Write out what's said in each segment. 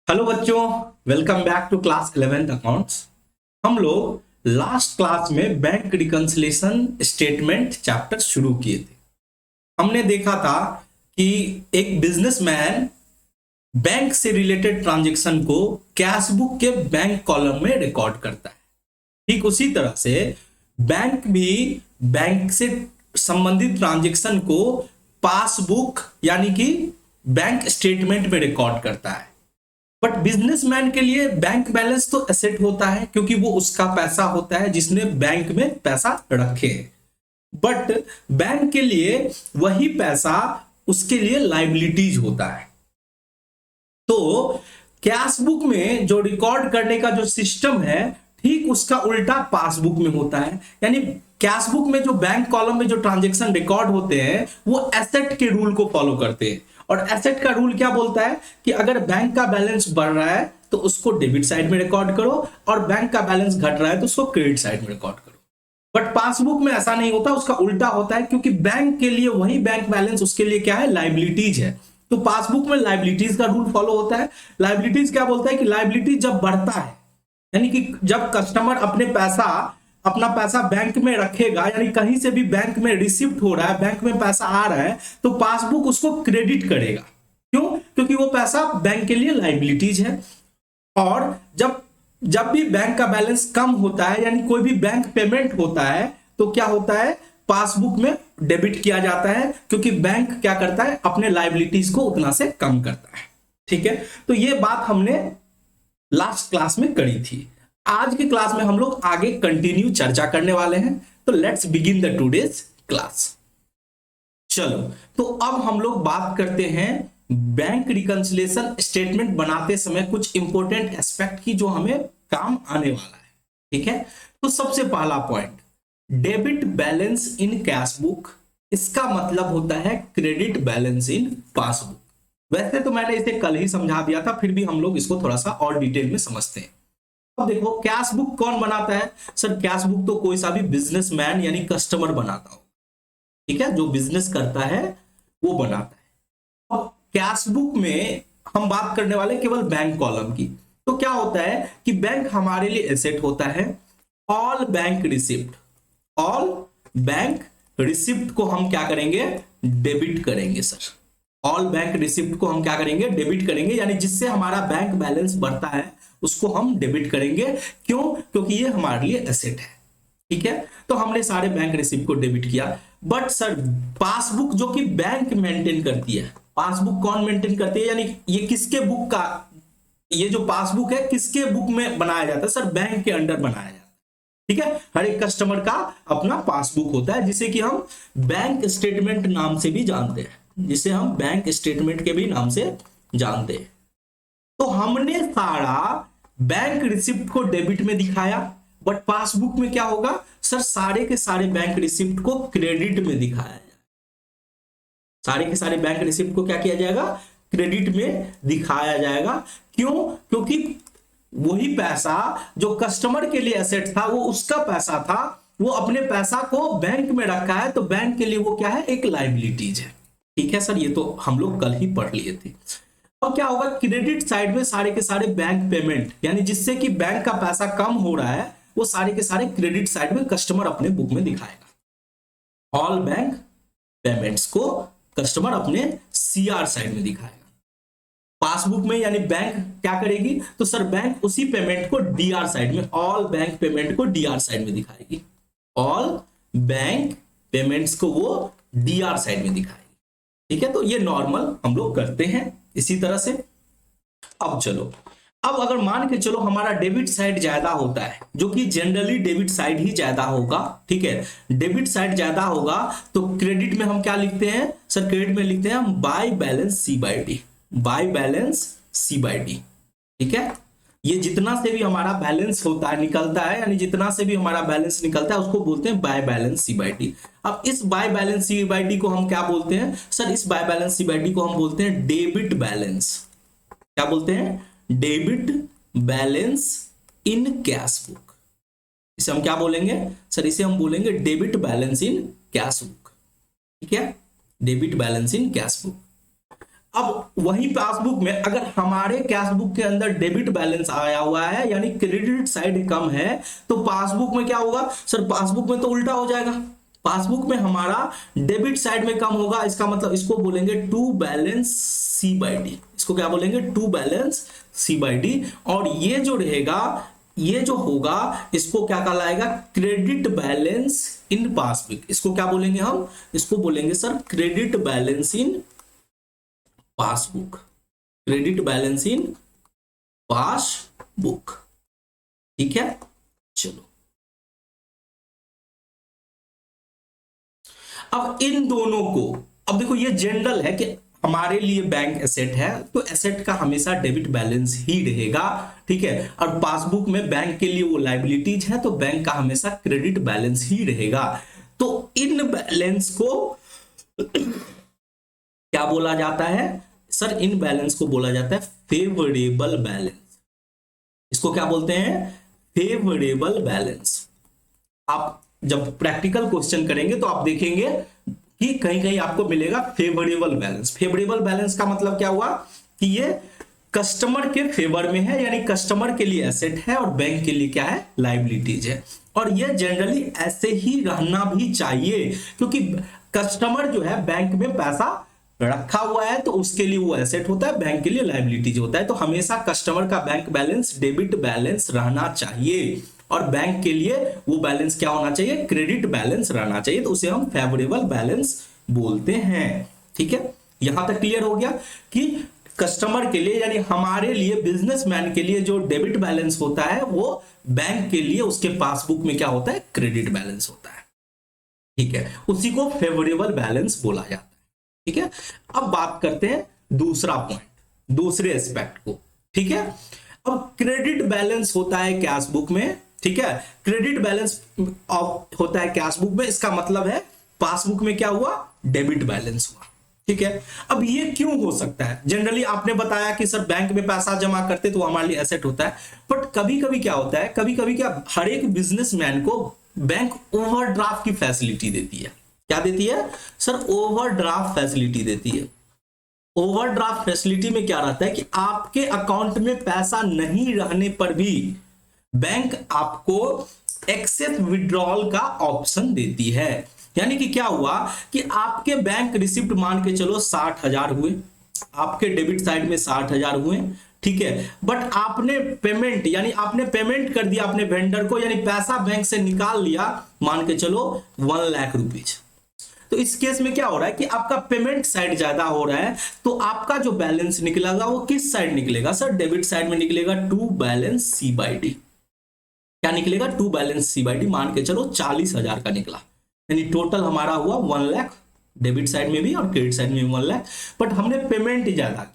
Hello बच्चों, welcome back to class 11th accounts. हम लोग लास्ट क्लास में बैंक रिकंसिलिएशन स्टेटमेंट चैप्टर शुरू किए थे। हमने देखा था कि एक बिजनेसमैन बैंक से रिलेटेड ट्रांजैक्शन को कैश बुक के बैंक कॉलम में रिकॉर्ड करता है। ठीक उसी तरह से बैंक भी बैंक से संबंधित ट्रांजैक्शन को पासबुक यानी कि बैंक स्टेटमेंट में रिकॉर्ड करता है। बट बिजनेसमैन के लिए बैंक बैलेंस तो एसेट होता है क्योंकि वो उसका पैसा होता है जिसने बैंक में पैसा रखे। बट बैंक के लिए वही पैसा उसके लिए लाइबिलिटीज होता है। तो कैश बुक में जो रिकॉर्ड करने का जो सिस्टम है ठीक उसका उल्टा पासबुक में होता है। यानी कैश बुक में जो बैंक कॉलम में जो ट्रांजैक्शन रिकॉर्ड होते हैं वो एसेट के रूल को फॉलो करते हैं। और एसेट का रूल क्या बोलता है कि अगर बैंक का बैलेंस बढ़ रहा है तो उसको डेबिट साइड में रिकॉर्ड करो और बैंक का बैलेंस घट रहा है तो उसको क्रेडिट साइड में रिकॉर्ड करो। बट पासबुक में ऐसा नहीं होता, उसका उल्टा होता है क्योंकि बैंक के लिए वही बैंक बैलेंस उसके लिए क्या है, लाइबिलिटीज है। तो पासबुक में लाइबिलिटीज का रूल फॉलो होता है। लाइबिलिटीज क्या बोलता है कि लाइबिलिटी जब बढ़ता है यानी कि जब कस्टमर अपना पैसा बैंक में रखेगा, यानी कहीं से भी बैंक में रिसिप्ट हो रहा है, बैंक में पैसा आ रहा है तो पासबुक उसको क्रेडिट करेगा। क्यों? क्योंकि वो पैसा बैंक के लिए लाइबिलिटीज है। और जब जब भी बैंक का बैलेंस कम होता है यानी कोई भी बैंक पेमेंट होता है तो क्या होता है, पासबुक में डेबिट किया जाता है क्योंकि बैंक क्या करता है, अपने लाइबिलिटीज को उतना से कम करता है। ठीक है, तो ये बात हमने लास्ट क्लास में करी थी। आज की क्लास में हम लोग आगे कंटिन्यू चर्चा करने वाले हैं। तो let's begin the today's class. चलो, तो अब हम लोग बात करते हैं बैंक रिकंसिलिएशन स्टेटमेंट बनाते समय कुछ इंपॉर्टेंट एस्पेक्ट की जो हमें काम आने वाला है। ठीक है, तो सबसे पहला point, debit balance in cash book. इसका मतलब होता है क्रेडिट बैलेंस इन पासबुक। वैसे तो मैंने इसे कल ही समझा दिया था, फिर भी हम लोग इसको थोड़ा सा और डिटेल में समझते हैं। अब देखो, कैश बुक कौन बनाता है? सर कैश बुक तो कोई सा भी बिजनेसमैन यानी कस्टमर बनाता हो। ठीक है, जो बिजनेस करता है वो बनाता है। अब कैश बुक में हम बात करने वाले केवल बैंक कॉलम की। तो क्या होता है कि बैंक हमारे लिए एसेट होता है। ऑल बैंक रिसिप्ट को हम क्या करेंगे, डेबिट करेंगे। सर ऑल बैंक रिसिप्ट को हम क्या करेंगे, डेबिट करेंगे। यानी जिससे हमारा बैंक बैलेंस बढ़ता है उसको हम डेबिट करेंगे। क्यों? क्योंकि ये हमारे लिए एसेट है। ठीक है, तो हमने सारे बैंक रिसिप्ट को डेबिट किया। बट सर पासबुक जो कि बैंक मेंटेन करती है, पासबुक कौन मेंटेन करती है, यानी ये किसके बुक का, ये जो पासबुक है किसके बुक में बनाया जाता है? सर बैंक के अंडर बनाया जाता है। ठीक है, हर एक कस्टमर का अपना पासबुक होता है जिसे कि हम बैंक स्टेटमेंट नाम से भी जानते हैं, जिसे हम बैंक स्टेटमेंट के भी नाम से जानते हैं। तो हमने सारा बैंक रिसिप्ट को डेबिट में दिखाया, बट पासबुक में क्या होगा सर, सारे के सारे बैंक रिसिप्ट को क्रेडिट में दिखाया जाएगा। सारे के सारे बैंक रिसिप्ट को क्या किया जाएगा, क्रेडिट में दिखाया जाएगा। क्यों? क्योंकि वही पैसा जो कस्टमर के लिए एसेट था वो उसका पैसा था, वो अपने पैसा को बैंक में रखा है तो बैंक के लिए वो क्या है, एक लाइबिलिटीज है। ठीक है सर, ये तो हम लोग कल ही पढ़ लिए थे। अब क्या होगा, क्रेडिट साइड में सारे के सारे बैंक पेमेंट यानी जिससे कि बैंक का पैसा कम हो रहा है वो सारे के सारे क्रेडिट साइड में कस्टमर अपने बुक में दिखाएगा। ऑल बैंक पेमेंट्स को कस्टमर अपने सीआर साइड में दिखाएगा। पासबुक में यानी बैंक क्या करेगी, तो सर बैंक उसी पेमेंट को डीआर साइड में, ऑल बैंक पेमेंट को डीआर साइड में दिखाएगी। ऑल बैंक पेमेंट्स को वो डीआर साइड में दिखाएगी। ठीक है, तो ये नॉर्मल हम लोग करते हैं इसी तरह से। अब चलो, अब अगर मान के चलो हमारा डेबिट साइड ज्यादा होता है, जो कि जनरली डेबिट साइड ही ज्यादा होगा। ठीक है, डेबिट साइड ज्यादा होगा तो क्रेडिट में हम क्या लिखते हैं सर, क्रेडिट में लिखते हैं हम by balance C by D, by balance C by D. ठीक है, ये जितना से भी हमारा बैलेंस होता है निकलता है, यानी जितना से भी हमारा बैलेंस निकलता है उसको बोलते हैं by balance C by D. अब इस by balance C by D को हम क्या बोलते हैं सर, इस by balance C by D को हम बोलते हैं डेबिट बैलेंस। क्या बोलते हैं, debit balance in cash book. इसे हम क्या बोलेंगे सर, इसे हम बोलेंगे debit balance in cash book. ठीक है, debit balance in cash book. अब वही पासबुक में अगर हमारे कैशबुक के अंदर डेबिट बैलेंस आया हुआ है यानी क्रेडिट साइड कम है, तो पासबुक में क्या होगा सर, पासबुक में तो उल्टा हो जाएगा, पासबुक में हमारा डेबिट साइड में कम होगा। इसका मतलब इसको बोलेंगे to balance C by D, इसको क्या बोलेंगे to balance C by D. और ये जो रहेगा, ये जो होगा इसको क्या कहलाएगा, क्रेडिट बैलेंस इन पासबुक। इसको क्या बोलेंगे हम, इसको बोलेंगे sir credit balance in passbook, credit balance in passbook. ठीक है, चलो अब इन दोनों को, अब देखो ये जनरल है कि हमारे लिए बैंक एसेट है तो एसेट का हमेशा डेबिट बैलेंस ही रहेगा। ठीक है, और पासबुक में बैंक के लिए वो लायबिलिटीज है तो बैंक का हमेशा क्रेडिट बैलेंस ही रहेगा। तो इन बैलेंस को क्या बोला जाता है सर, इन बैलेंस को बोला जाता है फेवरेबल बैलेंस। इसको क्या बोलते हैं, फेवरेबल बैलेंस। आप जब प्रैक्टिकल क्वेश्चन करेंगे तो आप देखेंगे कि कहीं कहीं आपको मिलेगा फेवरेबल बैलेंस। फेवरेबल बैलेंस का मतलब क्या हुआ कि ये कस्टमर के फेवर में है, यानी कस्टमर के लिए एसेट है और बैंक के लिए क्या है, लायबिलिटीज है। और ये जनरली ऐसे ही रहना भी चाहिए, क्योंकि कस्टमर जो है बैंक में पैसा रखा हुआ है तो उसके लिए वो एसेट होता है, बैंक के लिए लायबिलिटीज होता है। तो हमेशा कस्टमर का बैंक बैलेंस डेबिट बैलेंस रहना चाहिए और बैंक के लिए वो बैलेंस क्या होना चाहिए, क्रेडिट बैलेंस रहना चाहिए। तो उसे हम फेवरेबल बैलेंस बोलते हैं। ठीक है, यहां तक क्लियर हो गया कि कस्टमर के लिए यानी हमारे लिए, बिजनेसमैन के लिए जो डेबिट बैलेंस होता है वो बैंक के लिए उसके पासबुक में क्या होता है, क्रेडिट बैलेंस होता है। ठीक है, उसी को फेवरेबल बैलेंस बोला जाता है। ठीक है, अब बात करते हैं दूसरा पॉइंट, दूसरे एस्पेक्ट को। ठीक है, अब क्रेडिट बैलेंस होता है कैश बुक में। ठीक है, क्रेडिट बैलेंस होता है कैश बुक में, इसका मतलब है पासबुक में क्या हुआ, डेबिट बैलेंस हुआ। ठीक है, अब ये क्यों हो सकता है, जनरली आपने बताया कि सर बैंक में पैसा जमा करते तो हमारे लिए एसेट होता है, बट कभी कभी क्या होता है, कभी कभी क्या हर एक बिजनेसमैन को बैंक ओवरड्राफ्ट की फैसिलिटी देती है। क्या देती है सर, ओवरड्राफ्ट फैसिलिटी देती है। ओवरड्राफ्ट फैसिलिटी में क्या रहता है कि आपके अकाउंट में पैसा नहीं रहने पर भी बैंक आपको एक्सेस विड्रॉल का ऑप्शन देती है। यानी कि क्या हुआ कि आपके बैंक रिसिप्ट मान के चलो 60,000 हुए, आपके डेबिट साइड में 60,000 हुए। ठीक है, बट आपने पेमेंट यानी आपने पेमेंट कर दिया अपने वेंडर को, यानी पैसा बैंक से निकाल लिया मान के चलो 1 लाख रुपीज। तो इस केस में क्या हो रहा है कि आपका पेमेंट साइड ज्यादा हो रहा है, तो आपका जो बैलेंस निकलेगा वो किस साइड निकलेगा सर, डेबिट साइड में निकलेगा, to balance C by D. क्या निकलेगा, to balance C by D, मान के चलो 40,000 का निकला, यानी टोटल हमारा हुआ 1 लाख, डेबिट साइड में भी और क्रेडिट साइड में भी 1 लाख, बट हमने पेमेंट ज्यादा किया।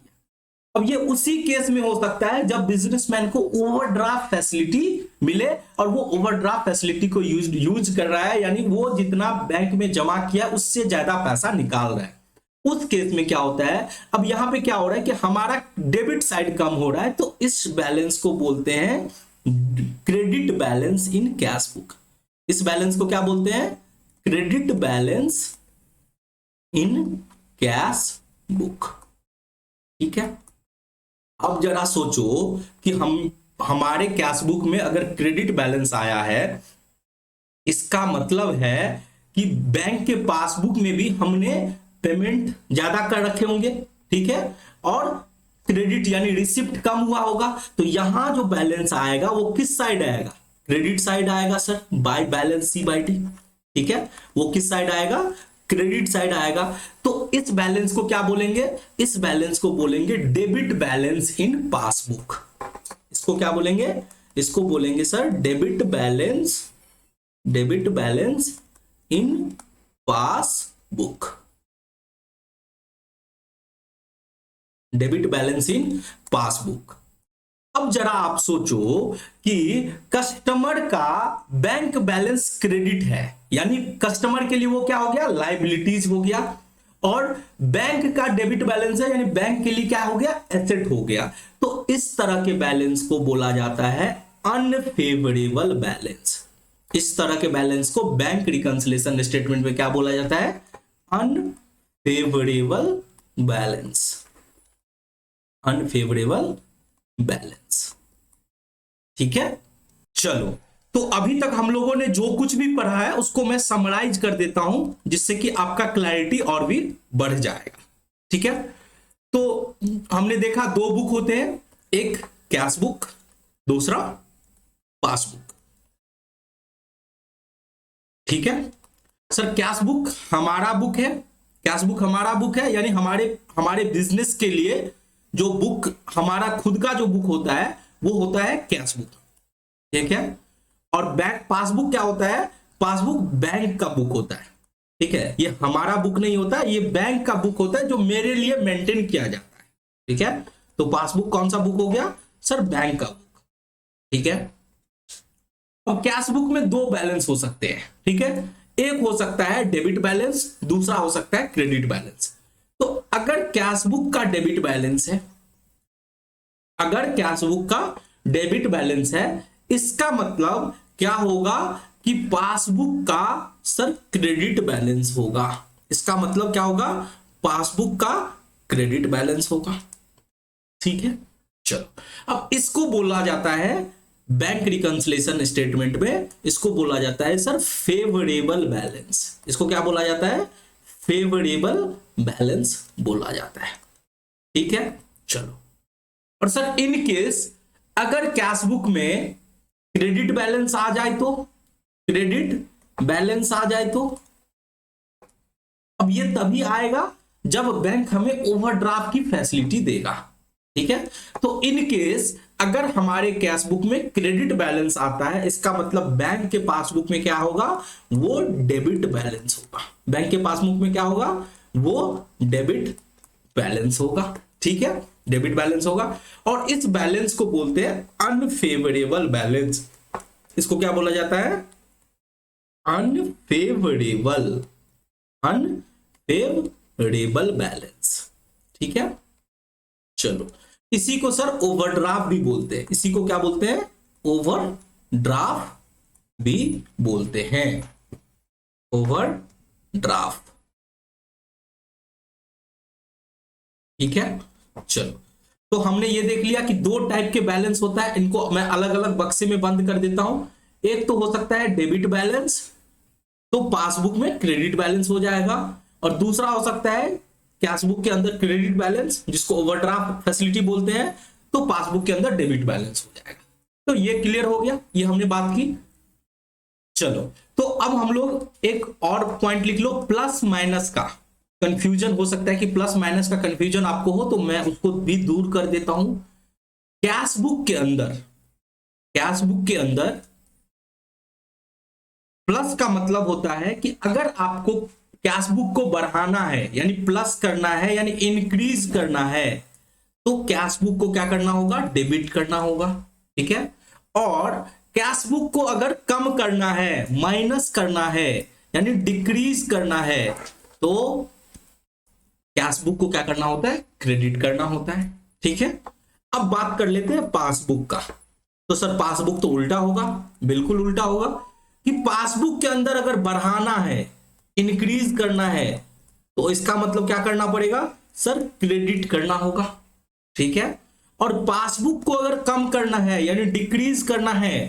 अब ये उसी केस में हो सकता है जब बिजनेसमैन को ओवरड्राफ्ट फैसिलिटी मिले और वो ओवरड्राफ्ट फैसिलिटी को यूज कर रहा है, यानी वो जितना बैंक में जमा किया उससे ज्यादा पैसा निकाल रहा है। उस केस में क्या होता है, अब यहां पे क्या हो रहा है कि हमारा डेबिट साइड कम हो रहा है, तो इस बैलेंस को बोलते हैं credit balance in cash book. इस बैलेंस को क्या बोलते हैं, credit balance in cash book. ठीक है, अब जरा सोचो कि हमारे कैश बुक में अगर क्रेडिट बैलेंस आया है, इसका मतलब है कि बैंक के पासबुक में भी हमने पेमेंट ज्यादा कर रखे होंगे। ठीक है, और क्रेडिट यानी रिसिप्ट कम हुआ होगा, तो यहां जो बैलेंस आएगा वो किस साइड आएगा, क्रेडिट साइड आएगा sir, by balance C by D. ठीक है, वो किस साइड आएगा, क्रेडिट साइड आएगा। तो इस बैलेंस को क्या बोलेंगे, इस बैलेंस को बोलेंगे डेबिट बैलेंस इन पासबुक। इसको क्या बोलेंगे, इसको बोलेंगे sir debit balance in passbook, debit balance in passbook. अब जरा आप सोचो कि कस्टमर का बैंक बैलेंस क्रेडिट है, यानी कस्टमर के लिए वो क्या हो गया, लायबिलिटीज हो गया, और बैंक का डेबिट बैलेंस है यानी बैंक के लिए क्या हो गया, एसेट हो गया। तो इस तरह के बैलेंस को बोला जाता है अनफेवरेबल बैलेंस। इस तरह के बैलेंस को बैंक रिकंसिलिएशन स्टेटमेंट में क्या बोला जाता है, अनफेवरेबल बैलेंस। Unfavourable balance. ठीक है, चलो तो अभी तक हम लोगों ने जो कुछ भी पढ़ा है उसको मैं समराइज कर देता हूं, जिससे कि आपका क्लैरिटी और भी बढ़ जाएगा। ठीक है, तो हमने देखा दो बुक होते हैं, एक कैश बुक, दूसरा पासबुक। ठीक है सर, कैश बुक हमारा बुक है, कैश बुक हमारा बुक है, यानी हमारे हमारे बिजनेस के लिए जो बुक, हमारा खुद का जो बुक होता है वो होता है कैश बुक। ठीक है, और बैंक पासबुक क्या होता है, पासबुक बैंक का बुक होता है। ठीक है, ये हमारा बुक नहीं होता, ये बैंक का बुक होता है जो मेरे लिए मेंटेन किया जाता है। ठीक है, तो पासबुक कौन सा बुक हो गया सर, बैंक का बुक। ठीक है, और कैश बुक में दो बैलेंस हो सकते हैं। ठीक है, एक हो सकता है डेबिट बैलेंस, दूसरा हो सकता है क्रेडिट बैलेंस। तो अगर कैश बुक का डेबिट बैलेंस है, अगर कैश बुक का डेबिट बैलेंस है, इसका मतलब क्या होगा कि पासबुक का सर क्रेडिट बैलेंस होगा। इसका मतलब क्या होगा, पासबुक का क्रेडिट बैलेंस होगा। ठीक है, चलो अब इसको बोला जाता है बैंक रिकंसिलिएशन स्टेटमेंट में, इसको बोला जाता है सर फेवरेबल बैलेंस। इसको क्या बोला जाता है, फेवरेबल बैलेंस बोला जाता है। ठीक है, चलो और सर इन केस अगर कैश बुक में क्रेडिट बैलेंस आ जाए तो, क्रेडिट बैलेंस आ जाए तो, अब ये तभी आएगा जब बैंक हमें ओवरड्राफ्ट की फैसिलिटी देगा। ठीक है, तो इन केस अगर हमारे कैश बुक में क्रेडिट बैलेंस आता है, इसका मतलब बैंक के पासबुक में क्या होगा, वो डेबिट बैलेंस होगा। बैंक के पासबुक में क्या होगा, वो डेबिट बैलेंस होगा। ठीक है, डेबिट बैलेंस होगा, और इस बैलेंस को बोलते हैं अनफेवरेबल बैलेंस। इसको क्या बोला जाता है, अनफेवरेबल, अनफेवरेबल बैलेंस। ठीक है, चलो इसी को सर ओवरड्राफ्ट भी बोलते हैं। इसी को क्या बोलते हैं, ओवरड्राफ्ट भी बोलते हैं, ओवरड्राफ्ट। ठीक है, चलो तो हमने ये देख लिया कि दो टाइप के बैलेंस होता है, इनको मैं अलग अलग बक्से में बंद कर देता हूं। एक तो हो सकता है डेबिट बैलेंस, तो पासबुक में क्रेडिट बैलेंस हो जाएगा, और दूसरा हो सकता है कैश बुक के अंदर क्रेडिट बैलेंस, जिसको ओवरड्राफ्ट फैसिलिटी बोलते हैं, तो पासबुक के अंदर डेबिट बैलेंस हो जाएगा। तो ये क्लियर हो गया, ये हमने बात की। चलो तो अब हम लोग एक और पॉइंट लिख लो, प्लस माइनस का कंफ्यूजन हो सकता है कि प्लस माइनस का कंफ्यूजन आपको हो, तो मैं उसको भी दूर कर देता हूं। कैश बुक के अंदर, कैश बुक के अंदर प्लस का मतलब होता है कि अगर आपको कैश बुक को बढ़ाना है, यानी प्लस करना है, यानी इंक्रीज करना है, तो कैश बुक को क्या करना होगा, डेबिट करना होगा। ठीक है, और कैश बुक को अगर कम करना है, माइनस करना है, यानी डिक्रीज करना है, तो कैश बुक को क्या करना होता है, क्रेडिट करना होता है। ठीक है, अब बात कर लेते हैं पासबुक का। तो सर पासबुक तो उल्टा होगा, बिल्कुल उल्टा होगा, कि पासबुक के अंदर अगर बढ़ाना है, इंक्रीज करना है, तो इसका मतलब क्या करना पड़ेगा सर, क्रेडिट करना होगा। ठीक है, और पासबुक को अगर कम करना है, यानी डिक्रीज करना है,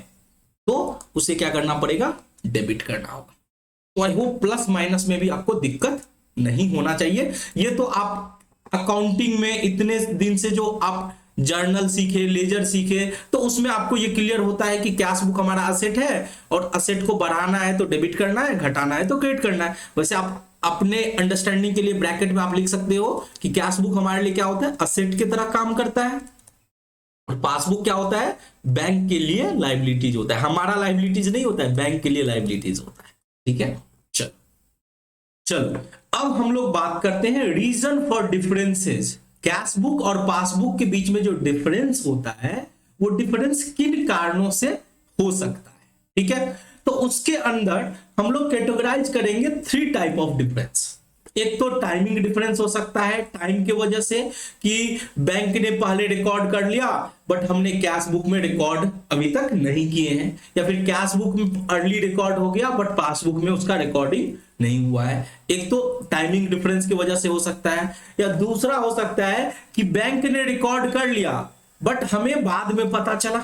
तो उसे क्या करना पड़ेगा, डेबिट करना होगा। तो आई होप प्लस माइनस में भी आपको दिक्कत नहीं होना चाहिए। ये तो आप अकाउंटिंग में इतने दिन से जो आप जर्नल सीखे, लेजर सीखे, तो उसमें आपको ये क्लियर होता है कि कैश बुक हमारा असेट है, और असेट को बढ़ाना है तो डेबिट करना है, घटाना है तो क्रेडिट करना है। वैसे आप अपने अंडरस्टैंडिंग के लिए ब्रैकेट में आप लिख सकते हो कि कैश बुक हमारे लिए क्या होता है, असेट की तरह काम करता है, और पासबुक क्या होता है, बैंक के लिए लाइबिलिटीज होता है। हमारा लाइबिलिटीज नहीं होता है, बैंक के लिए लाइबिलिटीज होता है। ठीक है, चलो चलो अब हम लोग बात करते हैं reason for differences. Cash book और पासबुक के बीच में जो डिफरेंस होता है, वो डिफरेंस किन कारणों से हो सकता है। ठीक है, तो उसके अंदर हम लोग कैटेगराइज करेंगे 3 टाइप ऑफ डिफरेंस। एक तो टाइमिंग डिफरेंस हो सकता है, टाइम की वजह से कि बैंक ने पहले रिकॉर्ड कर लिया बट हमने कैश बुक में रिकॉर्ड अभी तक नहीं किए हैं, या फिर कैश बुक में अर्ली रिकॉर्ड हो गया बट पासबुक में उसका रिकॉर्डिंग नहीं हुआ है। एक तो टाइमिंग डिफरेंस की वजह से हो सकता है, या दूसरा हो सकता है कि बैंक ने रिकॉर्ड कर लिया बट हमें बाद में पता चला,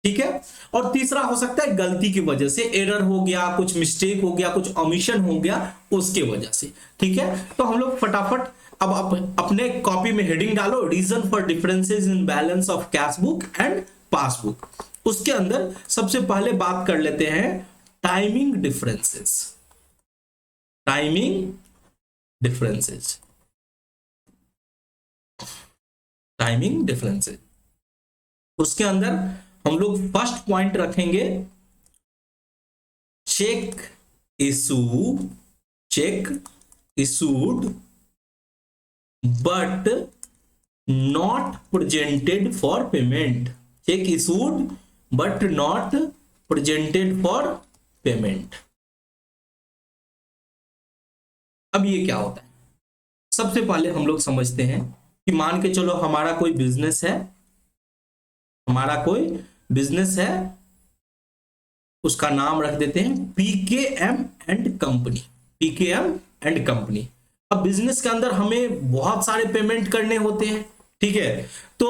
ठीक है। और तीसरा हो सकता है गलती की वजह से, एरर हो गया, कुछ मिस्टेक हो गया, कुछ ओमिशन हो गया उसके वजह से, ठीक है। तो हम लोग फटाफट अब अपने कॉपी में हेडिंग डालो, reason for differences in balance of cash book and passbook. उसके अंदर सबसे पहले बात कर लेते हैं timing differences. Timing differences, timing differences. उसके अंदर हम लोग फर्स्ट पॉइंट रखेंगे cheque issued but not presented for payment. Cheque issued but not presented for payment. अब ये क्या होता है, सबसे पहले हम लोग समझते हैं कि मान के चलो हमारा कोई बिजनेस है, उसका नाम रख देते हैं पीकेएम एंड कंपनी। अब बिजनेस के अंदर हमें बहुत सारे पेमेंट करने होते हैं, ठीक है। तो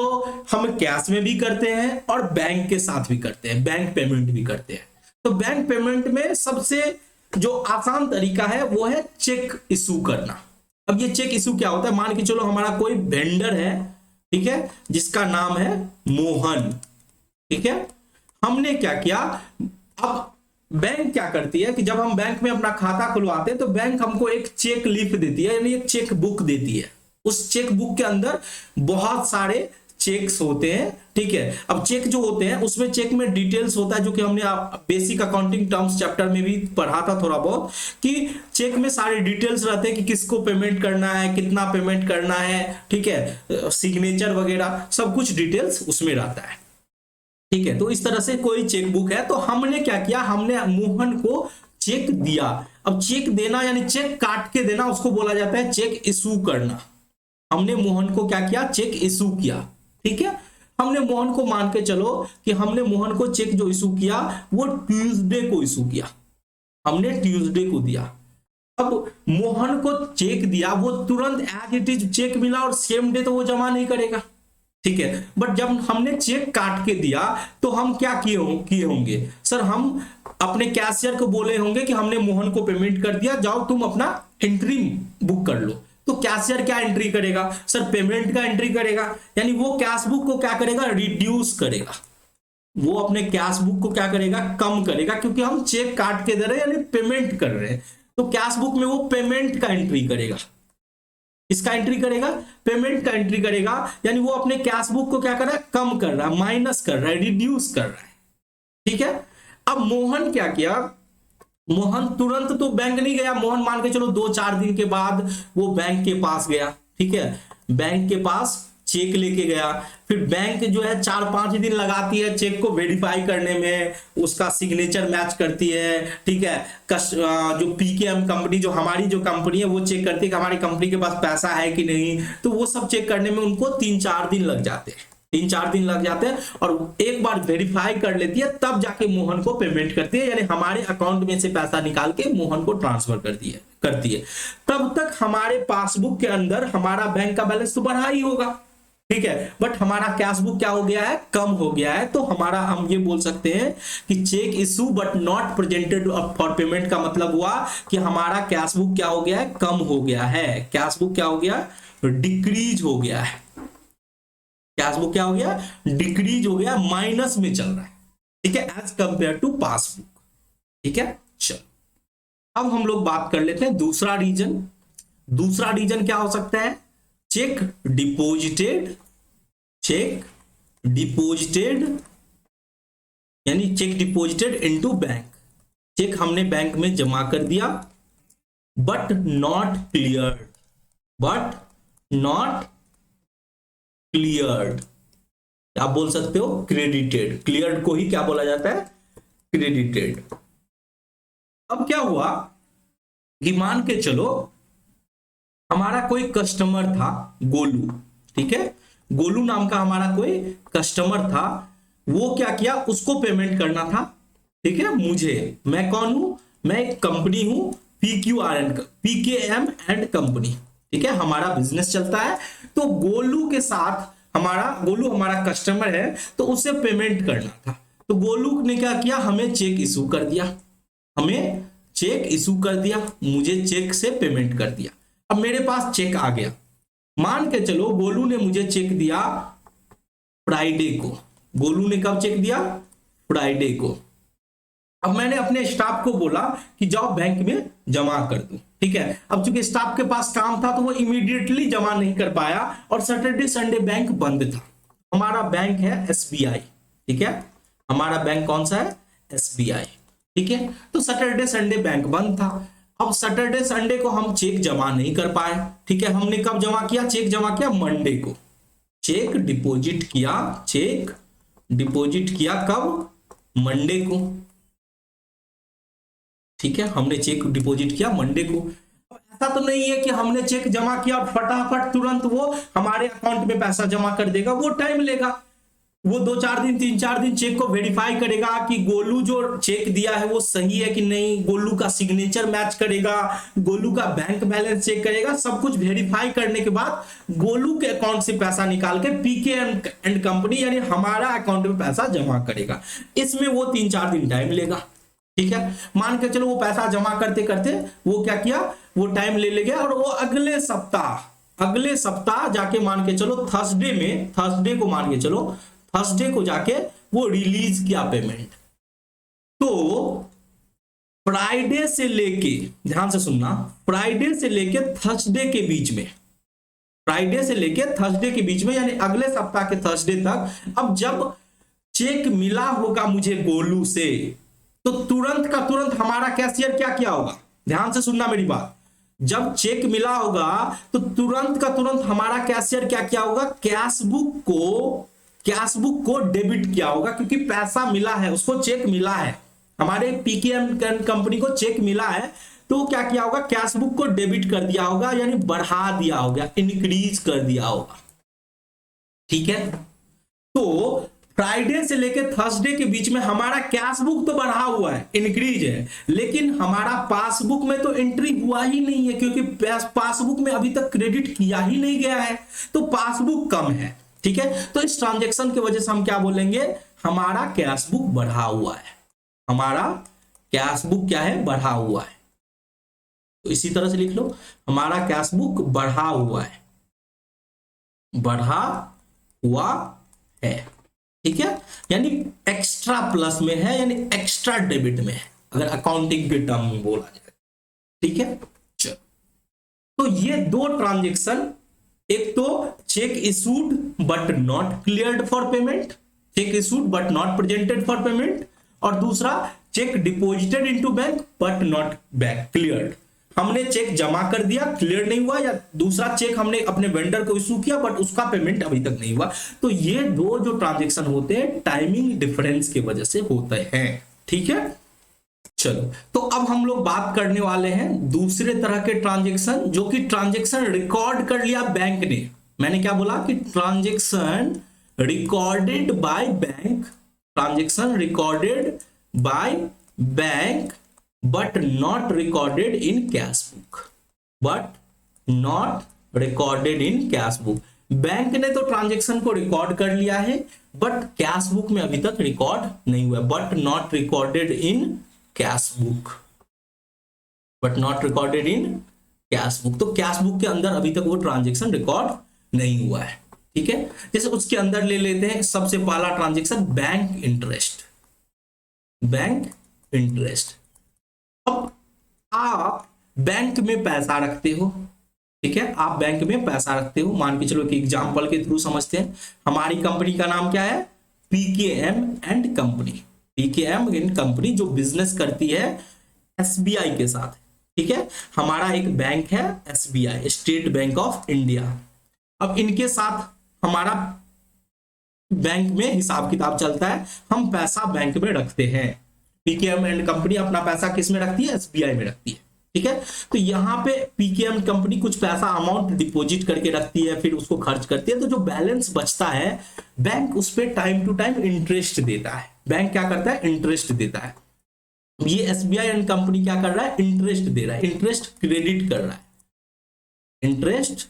हम कैश में भी करते हैं और बैंक के साथ भी करते हैं, बैंक पेमेंट भी करते हैं। तो बैंक पेमेंट में सबसे जो आसान तरीका है वो है चेक इशू करना। अब ये चेक इशू क्या होता है, मान के चलो हमारा कोई वेंडर है, ठीक है, जिसका नाम है मोहन, ठीक है। हमने क्या किया, अब बैंक क्या करती है कि जब हम बैंक में अपना खाता खुलवाते हैं तो बैंक हमको एक चेक लीफ देती है, यानी एक चेक बुक देती है। उस चेक बुक के अंदर बहुत सारे चेक्स होते हैं, ठीक है। अब चेक जो होते हैं उसमें चेक में डिटेल्स होता है, जो कि हमने बेसिक अकाउंटिंग टर्म्स चैप्टर में भी पढ़ा था थोड़ा बहुत, कि चेक में सारे डिटेल्स रहते हैं कि किसको पेमेंट करना है, कितना पेमेंट करना है, ठीक है, सिग्नेचर वगैरह सब कुछ डिटेल्स उसमें रहता है, ठीक है। तो इस तरह से कोई चेक बुक है। तो हमने क्या किया, हमने मोहन को चेक दिया। अब चेक देना यानी चेक काट के देना, उसको बोला जाता है चेक इशू करना। हमने मोहन को क्या किया, चेक इशू किया, ठीक है। हमने मोहन को मान के चलो कि हमने मोहन को चेक जो इशू किया वो ट्यूसडे को इशू किया, हमने ट्यूसडे को दिया। अब मोहन को चेक दिया, वो तुरंत एज इट इज चेक मिला और सेम डे तो वो जमा नहीं करेगा, ठीक है। बट जब हमने चेक काट के दिया तो हम क्या किए होंगे, सर हम अपने कैशियर को बोले होंगे कि हमने मोहन को पेमेंट कर दिया, जाओ तुम अपना एंट्री बुक कर लो। तो कैशियर क्या एंट्री करेगा, सर पेमेंट का एंट्री करेगा, यानी वो कैश बुक को क्या करेगा, रिड्यूस करेगा। वो अपने कैश बुक को क्या करेगा, कम करेगा, क्योंकि हम चेक काट के दे रहे हैं यानी पेमेंट कर रहे हैं। तो कैश बुक में वो पेमेंट का एंट्री करेगा, इसका एंट्री करेगा, पेमेंट का एंट्री करेगा, यानी वो अपने कैश बुक को क्या कर रहा है, कम कर रहा है, माइनस कर रहा है, रिड्यूस कर रहा है, ठीक है। अब मोहन क्या किया, मोहन तुरंत तो बैंक नहीं गया, मोहन मान के चलो 2-4 दिन के बाद वो बैंक के पास गया, ठीक है। बैंक के पास चेक लेके गया, फिर बैंक जो है 4-5 दिन लगाती है चेक को वेरीफाई करने में, उसका सिग्नेचर मैच करती है, ठीक है। जो पीकेएम कंपनी, जो हमारी जो कंपनी है, वो चेक करती है कि हमारी कंपनी के पास पैसा है कि नहीं। तो वो सब चेक करने में उनको 3-4 दिन लग जाते हैं, 3-4 दिन लग जाते हैं, और एक बार वेरीफाई कर लेती है तब जाके मोहन को पेमेंट करती है, यानी हमारे अकाउंट में से पैसा निकाल के मोहन को ट्रांसफर करती है। तब तक हमारे पासबुक के अंदर हमारा बैंक का बैलेंस तो बढ़ा ही होगा, ठीक है। बट हमारा कैश बुक क्या हो गया है, कम हो गया है। तो हमारा हम ये बोल सकते हैं कि cheque issue but not presented for payment का मतलब हुआ कि हमारा कैश बुक क्या हो गया है, कम हो गया है। कैश बुक क्या हो गया, डिक्रीज हो गया है। कैश बुक क्या हो गया, डिक्रीज हो गया, माइनस में चल रहा है, ठीक है, एज कंपेयर टू पासबुक, ठीक है। चलो अब हम लोग बात कर लेते हैं दूसरा रीजन। दूसरा रीजन क्या हो सकता है, चेक डिपोजिटेड यानी cheque deposited into bank. Cheque हमने बैंक में जमा कर दिया बट नॉट क्लियर्ड, आप बोल सकते हो क्रेडिटेड। क्लियर्ड को ही क्या बोला जाता है, क्रेडिटेड। अब क्या हुआ कि मान के चलो हमारा कोई कस्टमर था गोलू, ठीक है, गोलू नाम का हमारा कोई कस्टमर था, वो क्या किया, उसको पेमेंट करना था, ठीक है, मुझे, मैं कौन हूं, मैं एक कंपनी हूं, PKM एंड कंपनी, ठीक है, हमारा बिजनेस चलता है। तो गोलू के साथ गोलू हमारा कस्टमर है, तो उसे पेमेंट करना था। तो गोलू ने क्या किया, हमें चेक इशू कर दिया, हमें चेक इशू कर दिया, मुझे चेक से पेमेंट कर दिया। अब मेरे पास चेक आ गया, मान के चलो गोलू ने मुझे चेक दिया फ्राइडे को, गोलू ने कब चेक दिया, फ्राइडे को। अब मैंने अपने स्टाफ को बोला कि जाओ बैंक में जमा कर दो, ठीक है। अब चूंकि स्टाफ के पास काम था तो वो इमीडिएटली जमा नहीं कर पाया, और सैटरडे संडे बैंक बंद था। हमारा बैंक है SBI, ठीक है, हमारा बैंक कौन सा है, SBI, ठीक है। तो सैटरडे संडे बैंक बंद था। अब सैटरडे संडे को हम चेक जमा नहीं कर पाए, ठीक है। हमने कब जमा किया, चेक जमा किया मंडे को, चेक डिपॉजिट किया कब, मंडे को, ठीक है, हमने चेक डिपॉजिट किया मंडे को। ऐसा तो नहीं है कि हमने चेक जमा किया और फटाफट तुरंत वो हमारे अकाउंट में पैसा जमा कर देगा, वो टाइम लेगा, वो 2-4 दिन 3-4 दिन चेक को वेरीफाई करेगा कि गोलू जो चेक दिया है वो सही है कि नहीं, गोलू का सिग्नेचर मैच करेगा, गोलू का बैंक बैलेंस चेक करेगा, सब कुछ वेरीफाई करने के बाद गोलू के अकाउंट से पैसा निकाल के PKM एंड कंपनी यानी हमारा अकाउंट में पैसा जमा करेगा। इसमें वो 3-4 दिन टाइम लेगा, ठीक है। मान के चलो वो पैसा जमा करते करते वो क्या किया, वो टाइम ले गया, और वो अगले सप्ताह जाके मान के चलो थर्सडे को जाके वो रिलीज किया पेमेंट। तो फ्राइडे से लेके, ध्यान से सुनना, फ्राइडे से लेके थर्सडे के बीच में यानी अगले सप्ताह के थर्सडे तक, अब जब चेक मिला होगा मुझे गोलू से, तो तुरंत का तुरंत हमारा कैशियर क्या किया होगा, ध्यान से सुनना मेरी बात, जब चेक मिला होगा तो तुरंत का तुरंत हमारा कैशियर क्या किया होगा, कैशबुक को डेबिट किया होगा, क्योंकि पैसा मिला है, उसको चेक मिला है, हमारे PKM कंपनी को चेक मिला है, तो क्या किया होगा, कैशबुक को डेबिट कर दिया होगा, यानी बढ़ा दिया होगा, इंक्रीज कर दिया होगा, ठीक है। तो फ्राइडे से लेकर थर्सडे के बीच में हमारा कैशबुक तो बढ़ा हुआ है, इंक्रीज है, लेकिन हमारा पासबुक में तो एंट्री हुआ ही नहीं है, क्योंकि पासबुक में अभी तक क्रेडिट किया ही नहीं गया है, तो पासबुक कम है, ठीक है। तो इस ट्रांजैक्शन की वजह से हम क्या बोलेंगे, हमारा कैशबुक बढ़ा हुआ है, हमारा कैशबुक क्या है, बढ़ा हुआ है। तो इसी तरह से लिख लो, हमारा कैशबुक बढ़ा हुआ है, ठीक है, यानी एक्स्ट्रा प्लस में है, यानी एक्स्ट्रा डेबिट में है, अगर अकाउंटिंग के टर्म में बोला जाए, ठीक है। चलो, तो ये दो ट्रांजैक्शन, एक तो check issued but not cleared for payment, cheque issued but not presented for payment, और दूसरा check deposited into bank but not bank cleared, हमने चेक जमा कर दिया, क्लियर नहीं हुआ, या दूसरा चेक हमने अपने वेंडर को इशू किया बट उसका पेमेंट अभी तक नहीं हुआ। तो ये दो जो ट्रांजैक्शन होते हैं टाइमिंग डिफरेंस की वजह से होते हैं, ठीक है। चलो, तो अब हम लोग बात करने वाले हैं दूसरे तरह के ट्रांजैक्शन, जो कि ट्रांजैक्शन रिकॉर्ड कर लिया बैंक ने। मैंने क्या बोला कि transaction recorded by bank, transaction recorded by bank but not recorded in cash book, bank ने तो ट्रांजैक्शन को रिकॉर्ड कर लिया है, बट कैश बुक में अभी तक रिकॉर्ड नहीं हुआ, but not recorded in cash book, तो कैश बुक के अंदर अभी तक वो ट्रांजैक्शन रिकॉर्ड नहीं हुआ है, ठीक है। जैसे उसके अंदर ले लेते हैं सबसे पहला ट्रांजैक्शन बैंक इंटरेस्ट। अब आप बैंक में पैसा रखते हो, ठीक है, आप बैंक में पैसा रखते हो, मान के चलो कि एग्जांपल के थ्रू समझते हैं। हमारी कंपनी का नाम क्या है, PKM एंड कंपनी, जो बिजनेस करती है SBI के साथ, ठीक है। हमारा एक बैंक है SBI, state bank of India. अब इनके साथ हमारा बैंक में हिसाब किताब चलता है, हम पैसा बैंक में रखते हैं। PKM एंड कंपनी अपना पैसा किस में रखती है, SBI में रखती है, ठीक है। तो यहाँ पे पीकेएम कंपनी कुछ पैसा अमाउंट डिपॉजिट करके रखती है, फिर उसको खर्च करती है, तो जो बैलेंस बचता है बैंक उस पर टाइम टू टाइम इंटरेस्ट देता है। बैंक क्या करता है, इंटरेस्ट देता है। ये एसबीआई एंड कंपनी क्या कर रहा है, इंटरेस्ट दे रहा है, इंटरेस्ट क्रेडिट कर रहा है। इंटरेस्ट